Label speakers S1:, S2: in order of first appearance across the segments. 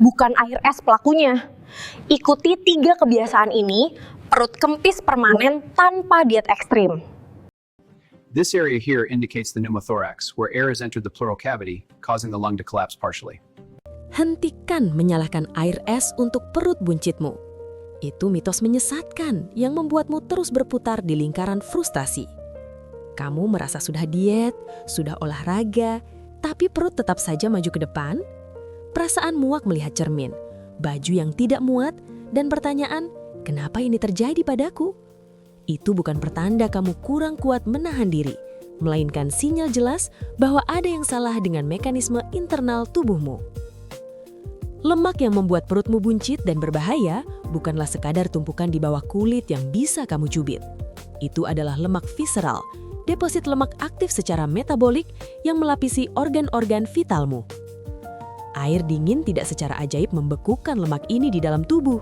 S1: bukan air es pelakunya. Ikuti 3 kebiasaan ini, perut kempis permanen tanpa diet ekstrim.
S2: This area here indicates the pneumothorax, where air has entered the pleural cavity, causing the lung to collapse partially.
S3: Hentikan menyalahkan air es untuk perut buncitmu. Itu mitos menyesatkan yang membuatmu terus berputar di lingkaran frustasi. Kamu merasa sudah diet, sudah olahraga, tapi perut tetap saja maju ke depan? Perasaan muak melihat cermin, baju yang tidak muat, dan pertanyaan, kenapa ini terjadi padaku? Itu bukan pertanda kamu kurang kuat menahan diri, melainkan sinyal jelas bahwa ada yang salah dengan mekanisme internal tubuhmu. Lemak yang membuat perutmu buncit dan berbahaya bukanlah sekadar tumpukan di bawah kulit yang bisa kamu cubit. Itu adalah lemak visceral, deposit lemak aktif secara metabolik yang melapisi organ-organ vitalmu. Air dingin tidak secara ajaib membekukan lemak ini di dalam tubuh.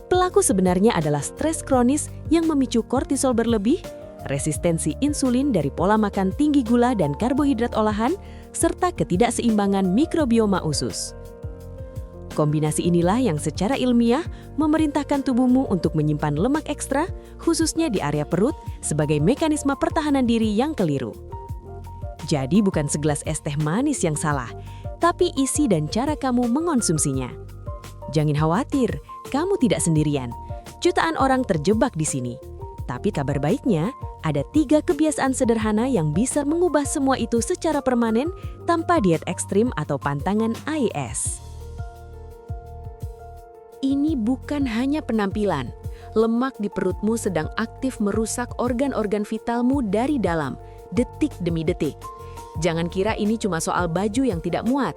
S3: Pelaku sebenarnya adalah stres kronis yang memicu kortisol berlebih, resistensi insulin dari pola makan tinggi gula dan karbohidrat olahan, serta ketidakseimbangan mikrobioma usus. Kombinasi inilah yang secara ilmiah memerintahkan tubuhmu untuk menyimpan lemak ekstra, khususnya di area perut, sebagai mekanisme pertahanan diri yang keliru. Jadi bukan segelas es teh manis yang salah, tapi isi dan cara kamu mengonsumsinya. Jangan khawatir, kamu tidak sendirian. Jutaan orang terjebak di sini. Tapi kabar baiknya, ada 3 kebiasaan sederhana yang bisa mengubah semua itu secara permanen tanpa diet ekstrim atau pantangan AIS. Ini bukan hanya penampilan. Lemak di perutmu sedang aktif merusak organ-organ vitalmu dari dalam, detik demi detik. Jangan kira ini cuma soal baju yang tidak muat.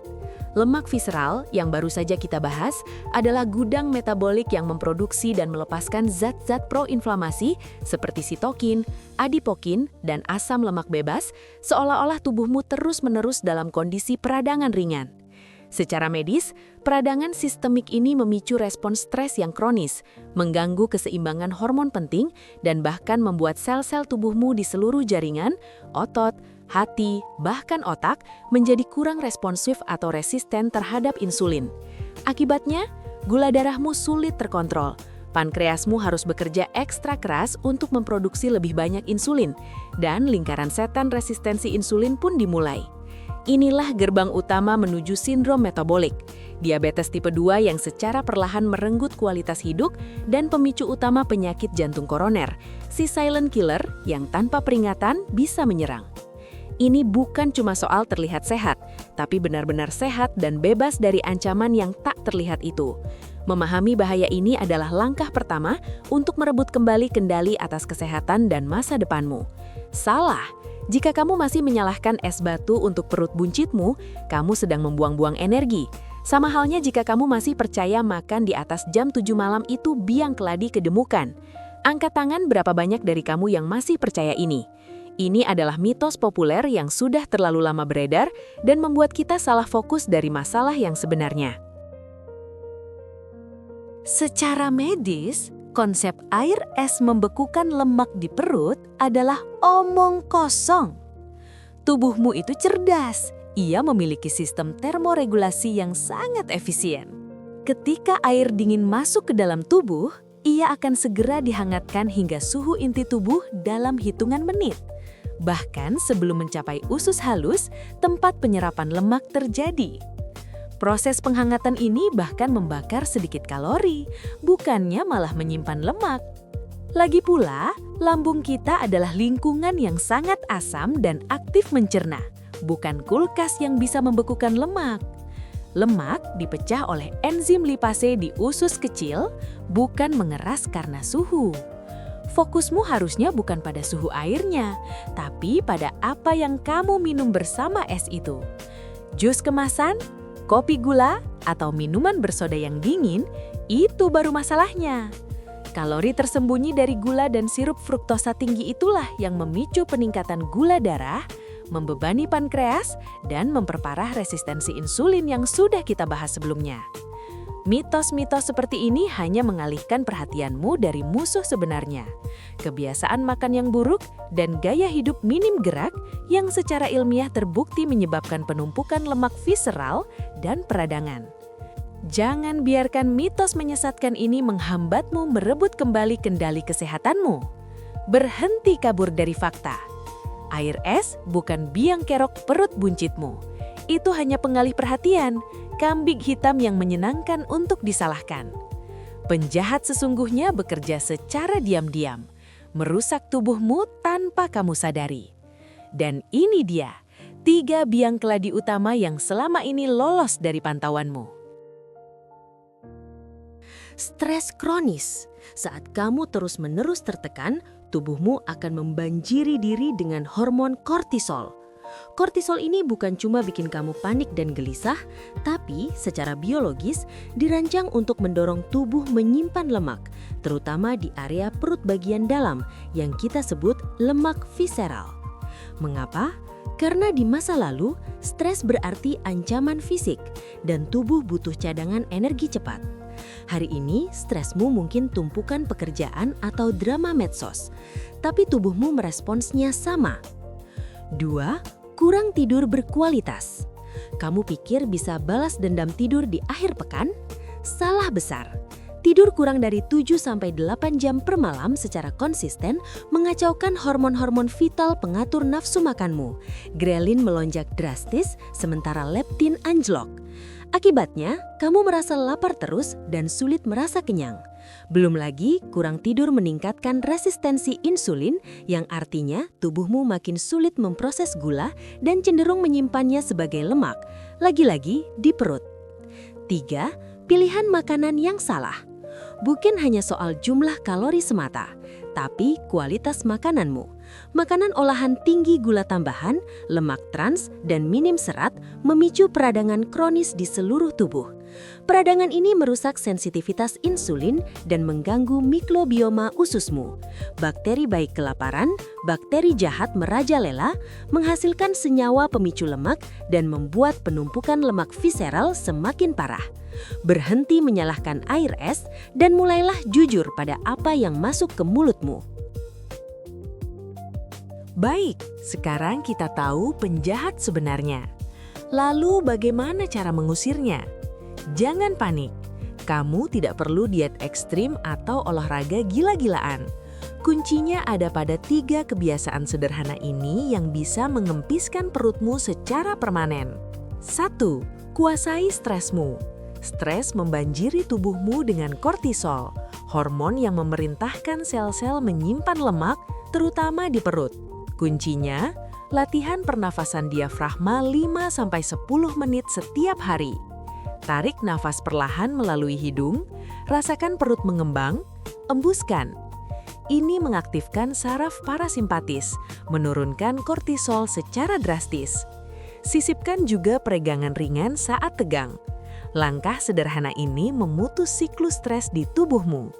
S3: Lemak visceral yang baru saja kita bahas adalah gudang metabolik yang memproduksi dan melepaskan zat-zat proinflamasi seperti sitokin, adipokin, dan asam lemak bebas, seolah-olah tubuhmu terus-menerus dalam kondisi peradangan ringan. Secara medis, peradangan sistemik ini memicu respons stres yang kronis, mengganggu keseimbangan hormon penting, dan bahkan membuat sel-sel tubuhmu di seluruh jaringan, otot, hati, bahkan otak menjadi kurang responsif atau resisten terhadap insulin. Akibatnya, gula darahmu sulit terkontrol. Pankreasmu harus bekerja ekstra keras untuk memproduksi lebih banyak insulin, dan lingkaran setan resistensi insulin pun dimulai. Inilah gerbang utama menuju sindrom metabolik, diabetes tipe 2 yang secara perlahan merenggut kualitas hidup dan pemicu utama penyakit jantung koroner, si silent killer yang tanpa peringatan bisa menyerang. Ini bukan cuma soal terlihat sehat, tapi benar-benar sehat dan bebas dari ancaman yang tak terlihat itu. Memahami bahaya ini adalah langkah pertama untuk merebut kembali kendali atas kesehatan dan masa depanmu. Salah! Jika kamu masih menyalahkan es batu untuk perut buncitmu, kamu sedang membuang-buang energi. Sama halnya jika kamu masih percaya makan di atas jam 7 malam itu biang keladi kegemukan. Angkat tangan berapa banyak dari kamu yang masih percaya ini. Ini adalah mitos populer yang sudah terlalu lama beredar dan membuat kita salah fokus dari masalah yang sebenarnya. Secara medis, konsep air es membekukan lemak di perut adalah omong kosong. Tubuhmu itu cerdas. Ia memiliki sistem termoregulasi yang sangat efisien. Ketika air dingin masuk ke dalam tubuh, ia akan segera dihangatkan hingga suhu inti tubuh dalam hitungan menit. Bahkan sebelum mencapai usus halus, tempat penyerapan lemak terjadi. Proses penghangatan ini bahkan membakar sedikit kalori, bukannya malah menyimpan lemak. Lagi pula, lambung kita adalah lingkungan yang sangat asam dan aktif mencerna, bukan kulkas yang bisa membekukan lemak. Lemak dipecah oleh enzim lipase di usus kecil, bukan mengeras karena suhu. Fokusmu harusnya bukan pada suhu airnya, tapi pada apa yang kamu minum bersama es itu. Jus kemasan, kopi gula, atau minuman bersoda yang dingin, itu baru masalahnya. Kalori tersembunyi dari gula dan sirup fruktosa tinggi itulah yang memicu peningkatan gula darah, membebani pankreas, dan memperparah resistensi insulin yang sudah kita bahas sebelumnya. Mitos-mitos seperti ini hanya mengalihkan perhatianmu dari musuh sebenarnya, kebiasaan makan yang buruk dan gaya hidup minim gerak yang secara ilmiah terbukti menyebabkan penumpukan lemak visceral dan peradangan. Jangan biarkan mitos menyesatkan ini menghambatmu merebut kembali kendali kesehatanmu. Berhenti kabur dari fakta. Air es bukan biang kerok perut buncitmu. Itu hanya pengalih perhatian, kambing hitam yang menyenangkan untuk disalahkan. Penjahat sesungguhnya bekerja secara diam-diam, merusak tubuhmu tanpa kamu sadari. Dan ini dia, 3 biang keladi utama yang selama ini lolos dari pantauanmu.
S4: Stres kronis. Saat kamu terus-menerus tertekan, tubuhmu akan membanjiri diri dengan hormon kortisol. Kortisol ini bukan cuma bikin kamu panik dan gelisah, tapi secara biologis dirancang untuk mendorong tubuh menyimpan lemak, terutama di area perut bagian dalam yang kita sebut lemak visceral. Mengapa? Karena di masa lalu, stres berarti ancaman fisik dan tubuh butuh cadangan energi cepat. Hari ini, stresmu mungkin tumpukan pekerjaan atau drama medsos, tapi tubuhmu meresponsnya sama. 2. Kurang tidur berkualitas. Kamu pikir bisa balas dendam tidur di akhir pekan? Salah besar. Tidur kurang dari 7-8 jam per malam secara konsisten mengacaukan hormon-hormon vital pengatur nafsu makanmu. Grelin melonjak drastis, sementara leptin anjlok. Akibatnya, kamu merasa lapar terus dan sulit merasa kenyang. Belum lagi, kurang tidur meningkatkan resistensi insulin yang artinya tubuhmu makin sulit memproses gula dan cenderung menyimpannya sebagai lemak, lagi-lagi di perut. 3. Pilihan makanan yang salah. Bukan hanya soal jumlah kalori semata, tapi kualitas makananmu. Makanan olahan tinggi gula tambahan, lemak trans, dan minim serat memicu peradangan kronis di seluruh tubuh. Peradangan ini merusak sensitivitas insulin dan mengganggu mikrobioma ususmu. Bakteri baik kelaparan, bakteri jahat merajalela, menghasilkan senyawa pemicu lemak dan membuat penumpukan lemak visceral semakin parah. Berhenti menyalahkan air es dan mulailah jujur pada apa yang masuk ke mulutmu.
S3: Baik, sekarang kita tahu penjahat sebenarnya. Lalu bagaimana cara mengusirnya? Jangan panik, kamu tidak perlu diet ekstrim atau olahraga gila-gilaan. Kuncinya ada pada 3 kebiasaan sederhana ini yang bisa mengempiskan perutmu secara permanen. 1. Kuasai stresmu. Stres membanjiri tubuhmu dengan kortisol, hormon yang memerintahkan sel-sel menyimpan lemak, terutama di perut. Kuncinya, latihan pernafasan diafragma 5-10 menit setiap hari. Tarik nafas perlahan melalui hidung, rasakan perut mengembang, embuskan. Ini mengaktifkan saraf parasimpatis, menurunkan kortisol secara drastis. Sisipkan juga peregangan ringan saat tegang. Langkah sederhana ini memutus siklus stres di tubuhmu.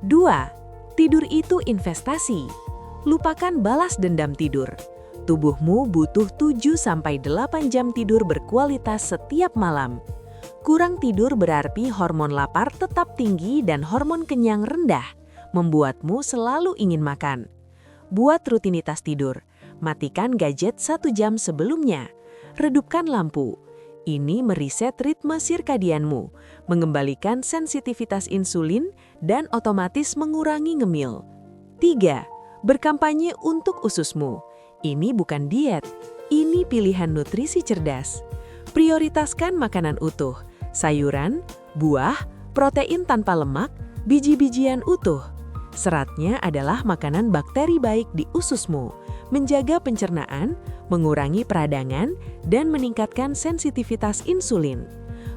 S3: 2. Tidur itu investasi. Lupakan balas dendam tidur. Tubuhmu butuh 7-8 jam tidur berkualitas setiap malam. Kurang tidur berarti hormon lapar tetap tinggi dan hormon kenyang rendah, membuatmu selalu ingin makan. Buat rutinitas tidur, matikan gadget 1 jam sebelumnya. Redupkan lampu. Ini meriset ritme sirkadianmu, mengembalikan sensitivitas insulin, dan otomatis mengurangi ngemil. 3. Berkampanye untuk ususmu. Ini bukan diet, ini pilihan nutrisi cerdas. Prioritaskan makanan utuh, sayuran, buah, protein tanpa lemak, biji-bijian utuh. Seratnya adalah makanan bakteri baik di ususmu, menjaga pencernaan, mengurangi peradangan, dan meningkatkan sensitivitas insulin.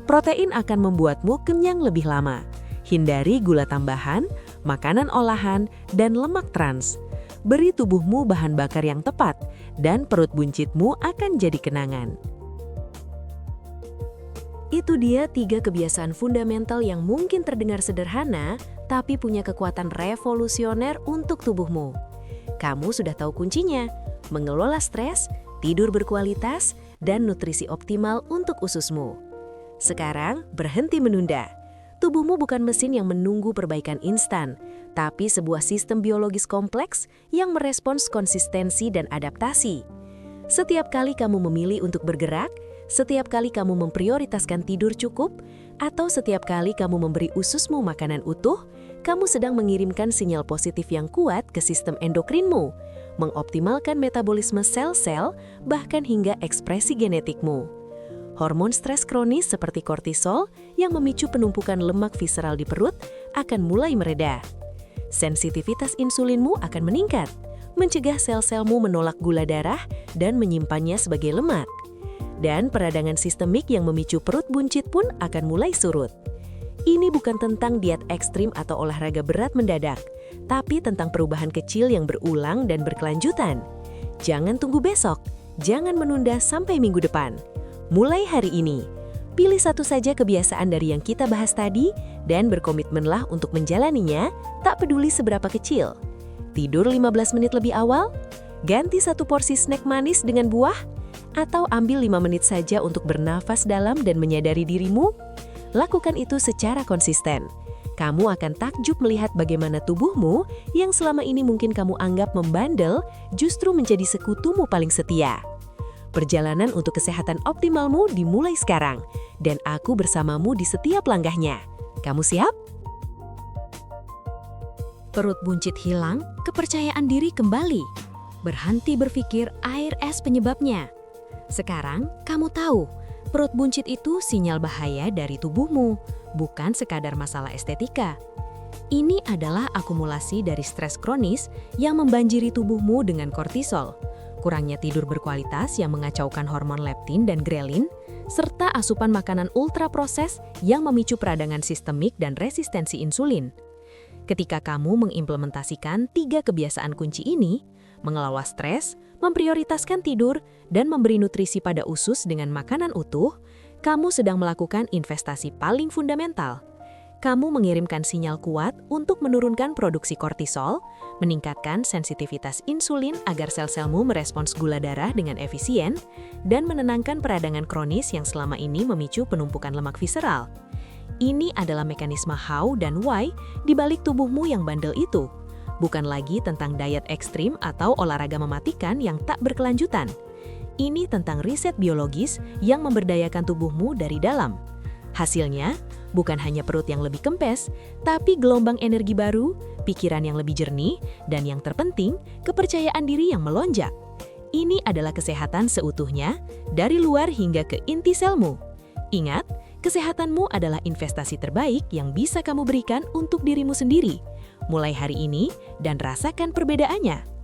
S3: Protein akan membuatmu kenyang lebih lama. Hindari gula tambahan, makanan olahan, dan lemak trans. Beri tubuhmu bahan bakar yang tepat, dan perut buncitmu akan jadi kenangan.
S4: Itu dia 3 kebiasaan fundamental yang mungkin terdengar sederhana, tapi punya kekuatan revolusioner untuk tubuhmu. Kamu sudah tahu kuncinya, mengelola stres, tidur berkualitas, dan nutrisi optimal untuk ususmu. Sekarang, berhenti menunda. Tubuhmu bukan mesin yang menunggu perbaikan instan, tapi sebuah sistem biologis kompleks yang merespons konsistensi dan adaptasi. Setiap kali kamu memilih untuk bergerak,
S3: Setiap kali kamu memprioritaskan tidur cukup, atau setiap kali kamu memberi ususmu makanan utuh, kamu sedang mengirimkan sinyal positif yang kuat ke sistem endokrinmu, mengoptimalkan metabolisme sel-sel, bahkan hingga ekspresi genetikmu. Hormon stres kronis seperti kortisol yang memicu penumpukan lemak visceral di perut akan mulai mereda. Sensitivitas insulinmu akan meningkat, mencegah sel-selmu menolak gula darah dan menyimpannya sebagai lemak. Dan peradangan sistemik yang memicu perut buncit pun akan mulai surut. Ini bukan tentang diet ekstrim atau olahraga berat mendadak, tapi tentang perubahan kecil yang berulang dan berkelanjutan. Jangan tunggu besok, jangan menunda sampai minggu depan. Mulai hari ini, pilih satu saja kebiasaan dari yang kita bahas tadi dan berkomitmenlah untuk menjalaninya, tak peduli seberapa kecil. Tidur 15 menit lebih awal, ganti satu porsi snack manis dengan buah, atau ambil 5 menit saja untuk bernafas dalam dan menyadari dirimu. Lakukan itu secara konsisten. Kamu akan takjub melihat bagaimana tubuhmu yang selama ini mungkin kamu anggap membandel justru menjadi sekutumu paling setia. Perjalanan untuk kesehatan optimalmu dimulai sekarang, dan aku bersamamu di setiap langkahnya. Kamu siap?
S4: Perut buncit hilang, kepercayaan diri kembali. Berhenti berpikir air es penyebabnya. Sekarang, kamu tahu, perut buncit itu sinyal bahaya dari tubuhmu, bukan sekadar masalah estetika. Ini adalah akumulasi dari stres kronis yang membanjiri tubuhmu dengan kortisol, kurangnya tidur berkualitas yang mengacaukan hormon leptin dan grelin, serta asupan makanan ultraproses yang memicu peradangan sistemik dan resistensi insulin. Ketika kamu mengimplementasikan 3 kebiasaan kunci ini, mengelola stres, memprioritaskan tidur, dan memberi nutrisi pada usus dengan makanan utuh, kamu sedang melakukan investasi paling fundamental. Kamu mengirimkan sinyal kuat untuk menurunkan produksi kortisol, meningkatkan sensitivitas insulin agar sel-selmu merespons gula darah dengan efisien, dan menenangkan peradangan kronis yang selama ini memicu penumpukan lemak visceral. Ini adalah mekanisme how dan why di balik tubuhmu yang bandel itu. Bukan lagi tentang diet ekstrim atau olahraga mematikan yang tak berkelanjutan. Ini tentang riset biologis yang memberdayakan tubuhmu dari dalam. Hasilnya, bukan hanya perut yang lebih kempes, tapi gelombang energi baru, pikiran yang lebih jernih, dan yang terpenting, kepercayaan diri yang melonjak. Ini adalah kesehatan seutuhnya, dari luar hingga ke inti selmu. Ingat, kesehatanmu adalah investasi terbaik yang bisa kamu berikan untuk dirimu sendiri. Mulai hari ini dan rasakan perbedaannya.